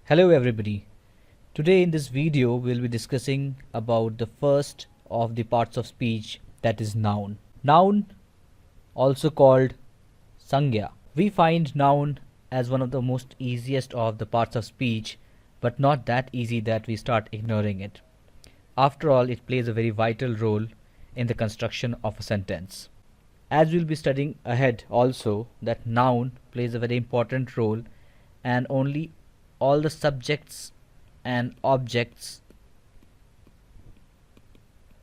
Hello everybody. Today in this video we'll be discussing about the first of the parts of speech, that is noun. Noun, also called Sangya. We find noun as one of the most easiest of the parts of speech, but not that easy that we start ignoring it. After all, it plays a very vital role in the construction of a sentence. As we'll be studying ahead also, that noun plays a very important role, and only all the subjects and objects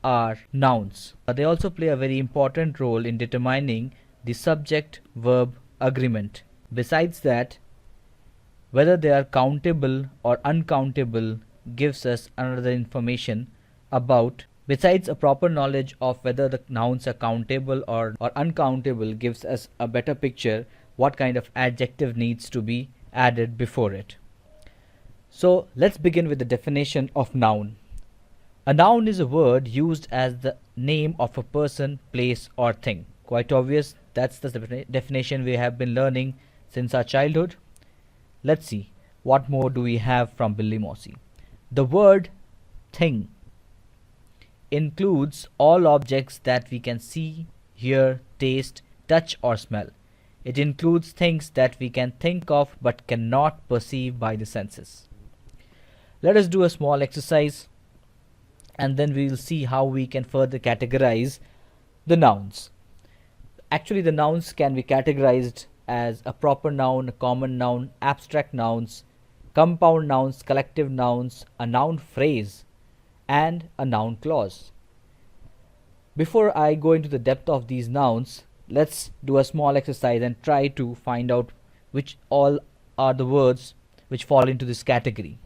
are nouns. They also play a very important role in determining the subject-verb agreement. Besides that, whether they are countable or uncountable gives us another information about. Besides, a proper knowledge of whether the nouns are countable or uncountable gives us a better picture what kind of adjective needs to be added before it. So let's begin with the definition of noun. A noun is a word used as the name of a person, place or thing. Quite obvious, that's the definition we have been learning since our childhood. Let's see, what more do we have from Billy Mossy? The word thing includes all objects that we can see, hear, taste, touch or smell. It includes things that we can think of but cannot perceive by the senses. Let us do a small exercise and then we will see how we can further categorize the nouns. Actually, the nouns can be categorized as a proper noun, a common noun, abstract nouns, compound nouns, collective nouns, a noun phrase, and a noun clause. Before I go into the depth of these nouns, let's do a small exercise and try to find out which all are the words which fall into this category.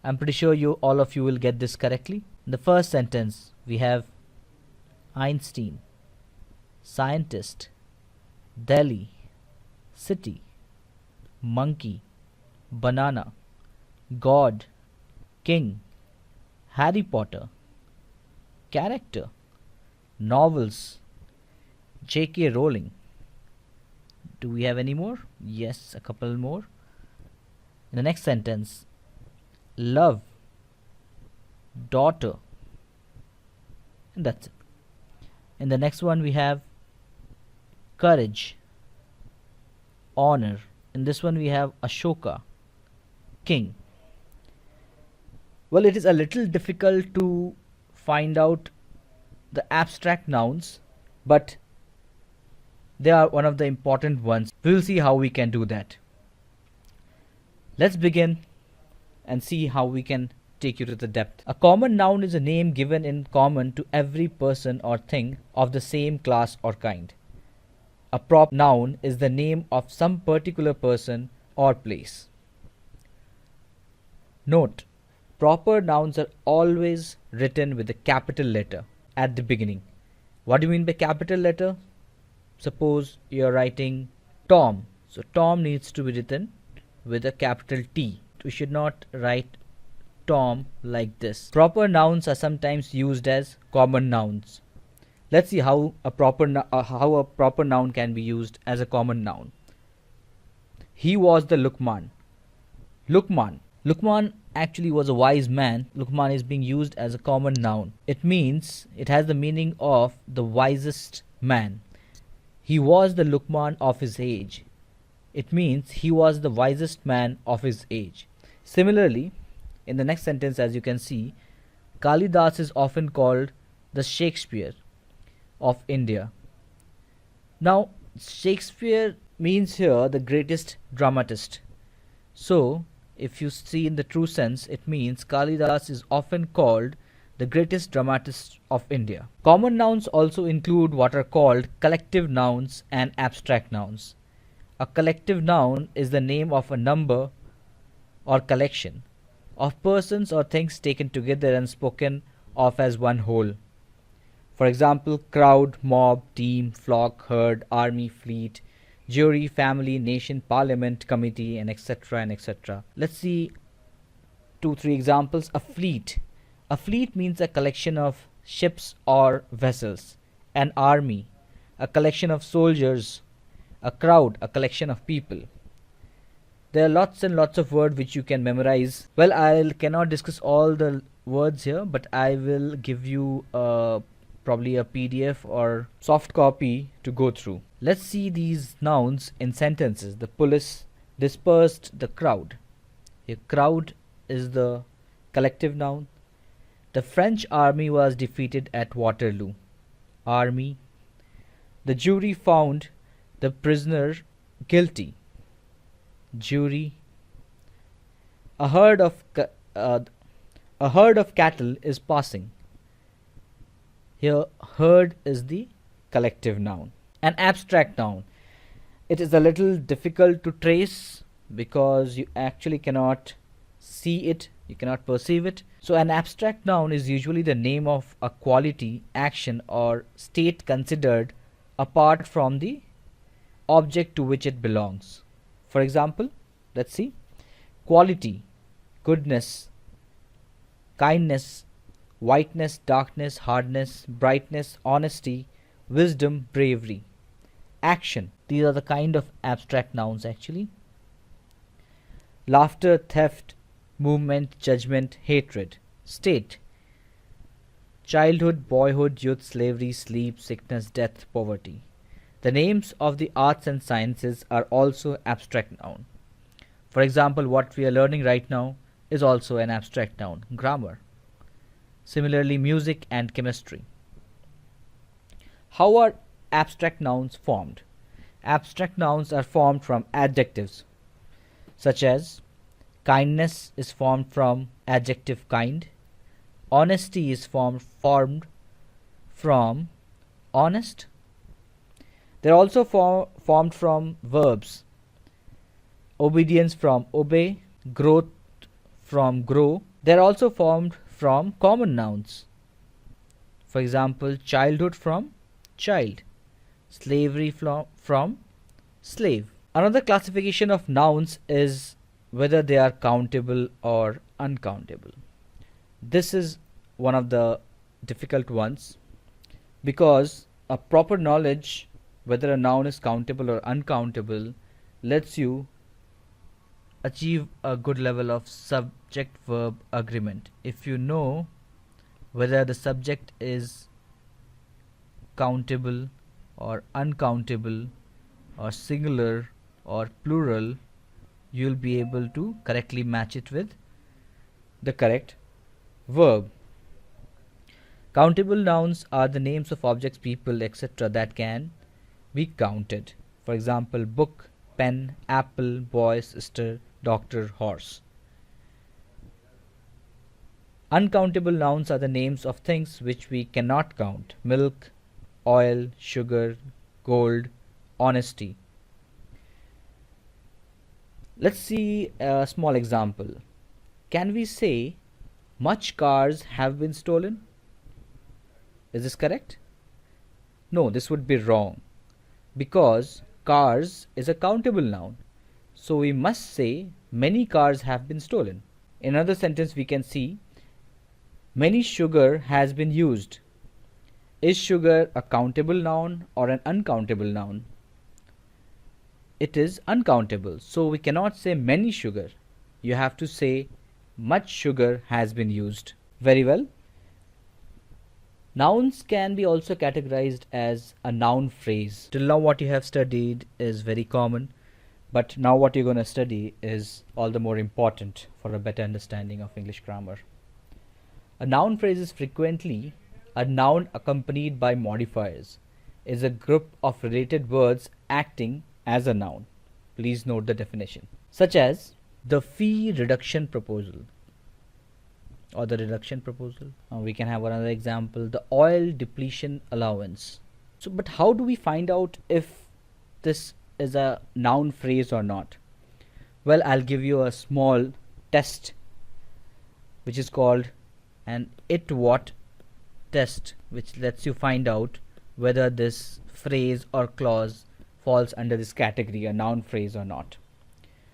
I'm pretty sure all of you will get this correctly. In the first sentence, we have Einstein, scientist, Delhi, city, monkey, banana, God, king, Harry Potter, character, novels, J.K. Rowling. Do we have any more? Yes, a couple more. In the next sentence, love, daughter, and that's it. In the next one we have courage, honor. In this one we have Ashoka, king. Well, it is a little difficult to find out the abstract nouns, but they are one of the important ones. We will see how we can do that. Let's begin and see how we can take you to the depth. A common noun is a name given in common to every person or thing of the same class or kind. A proper noun is the name of some particular person or place. Note, proper nouns are always written with a capital letter at the beginning. What do you mean by capital letter? Suppose you are writing Tom. So Tom needs to be written with a capital T. We should not write Tom like this. Proper nouns are sometimes used as common nouns. Let's see how a proper noun can be used as a common noun. He was the Luqman. Luqman actually was a wise man. Luqman is being used as a common noun. It has the meaning of the wisest man. He was the Luqman of his age. It means he was the wisest man of his age. Similarly, in the next sentence, as you can see, Kalidas is often called the Shakespeare of India. Now, Shakespeare means here the greatest dramatist. So, if you see in the true sense, it means Kalidas is often called the greatest dramatist of India. Common nouns also include what are called collective nouns and abstract nouns. A collective noun is the name of a number or collection of persons or things taken together and spoken of as one whole. For example, crowd, mob, team, flock, herd, army, fleet, jury, family, nation, parliament, committee, and etc. and etc. Let's see 2-3 examples. A fleet. A fleet means a collection of ships or vessels. An army, a collection of soldiers. A crowd, a collection of people. There are lots and lots of words which you can memorize. Well, I cannot discuss all the words here, but I will give you probably a PDF or soft copy to go through. Let's see these nouns in sentences. The police dispersed the crowd. A crowd is the collective noun. The French army was defeated at Waterloo. Army. The jury found the prisoner guilty. Jury. A herd of cattle is passing. Here, herd is the collective noun. An abstract noun. It is a little difficult to trace because you actually cannot see it, you cannot perceive it. So, an abstract noun is usually the name of a quality, action, or state considered apart from the object to which it belongs. For example, let's see: quality, goodness, kindness, whiteness, darkness, hardness, brightness, honesty, wisdom, bravery. Action, these are the kind of abstract nouns actually. Laughter, theft, movement, judgment, hatred. State, childhood, boyhood, youth, slavery, sleep, sickness, death, poverty. The names of the arts and sciences are also abstract noun. For example, what we are learning right now is also an abstract noun, grammar. Similarly, music and chemistry. How are abstract nouns formed? Abstract nouns are formed from adjectives, such as kindness is formed from adjective kind. Honesty is formed from honest. They are also formed from verbs. Obedience from obey, growth from grow. They are also formed from common nouns. For example, childhood from child, slavery from slave. Another classification of nouns is whether they are countable or uncountable. This is one of the difficult ones because a proper knowledge whether a noun is countable or uncountable lets you achieve a good level of subject verb agreement. If you know whether the subject is countable or uncountable or singular or plural, you'll be able to correctly match it with the correct verb. Countable nouns are the names of objects, people, etc. that can be counted. For example, book, pen, apple, boy, sister, doctor, horse. Uncountable nouns are the names of things which we cannot count: milk, oil, sugar, gold, honesty. Let's see a small example. Can we say much cars have been stolen? Is this correct? No, this would be wrong because cars is a countable noun. So we must say many cars have been stolen. In another sentence we can see many sugar has been used. Is sugar a countable noun or an uncountable noun? It is uncountable. So we cannot say many sugar. You have to say much sugar has been used. Very well. Nouns can be also categorized as a noun phrase. Till now what you have studied is very common, but now what you're going to study is all the more important for a better understanding of English grammar. A noun phrase is frequently a noun accompanied by modifiers. Is a group of related words acting as a noun. Please note the definition. Such as the fee reduction proposal or the reduction proposal. We can have another example, the oil depletion allowance. So, but how do we find out if this is a noun phrase or not? Well, I'll give you a small test which is called an it-what test, which lets you find out whether this phrase or clause falls under this category, a noun phrase or not.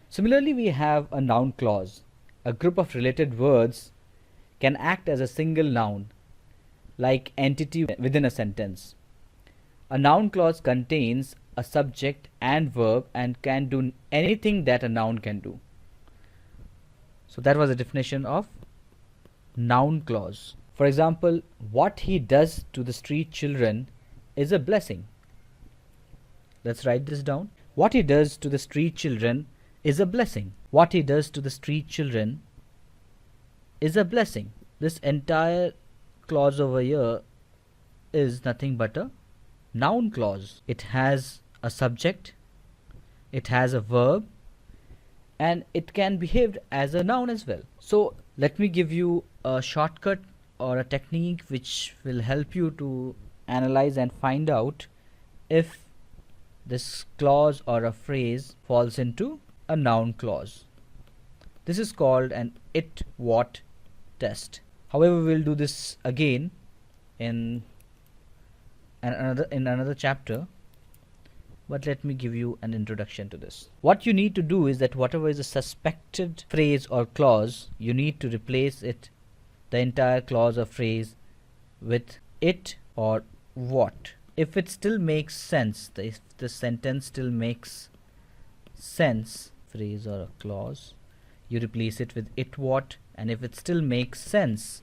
Similarly, we have a noun clause. A group of related words can act as a single noun, like entity within a sentence. A noun clause contains a subject and verb and can do anything that a noun can do. So that was the definition of noun clause. For example, what he does to the street children is a blessing. Let's write this down. What he does to the street children is a blessing. What he does to the street children is a blessing. This entire clause over here is nothing but a noun clause. It has a subject, it has a verb, and it can behave as a noun as well. So let me give you a shortcut or a technique which will help you to analyze and find out if this clause or a phrase falls into a noun clause. This is called an it-what test. However, we'll do this again in another chapter, but let me give you an introduction to this. What you need to do is that whatever is a suspected phrase or clause, you need to replace it, the entire clause or phrase, with it or what. If it still makes sense, if the sentence still makes sense, phrase or a clause, you replace it with it what, and if it still makes sense,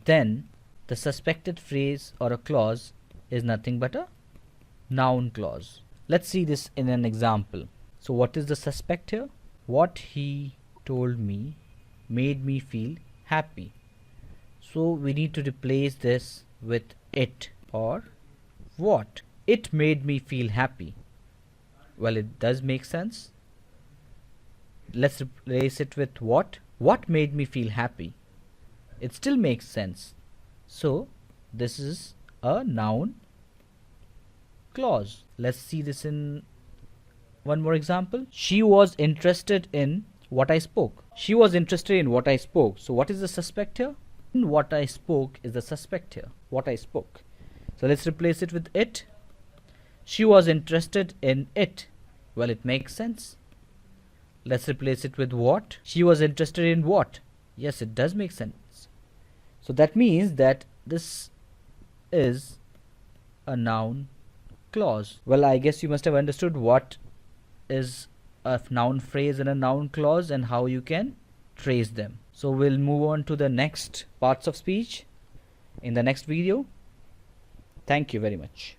then the suspected phrase or a clause is nothing but a noun clause. Let's see this in an example. So what is the suspect here? What he told me made me feel happy. So we need to replace this with it or what. It made me feel happy. Well, it does make sense. Let's replace it with what. What made me feel happy? It still makes sense. So this is a noun clause. Let's see this in one more example. She was interested in what I spoke. She was interested in what I spoke. So what is the suspect here? What I spoke is the suspect here. What I spoke. So let's replace it with it. She was interested in it. Well, it makes sense. Let's replace it with what. She was interested in what. Yes, it does make sense. So that means that this is a noun clause. Well, I guess you must have understood what is a noun phrase and a noun clause and how you can trace them. So we'll move on to the next parts of speech in the next video. Thank you very much.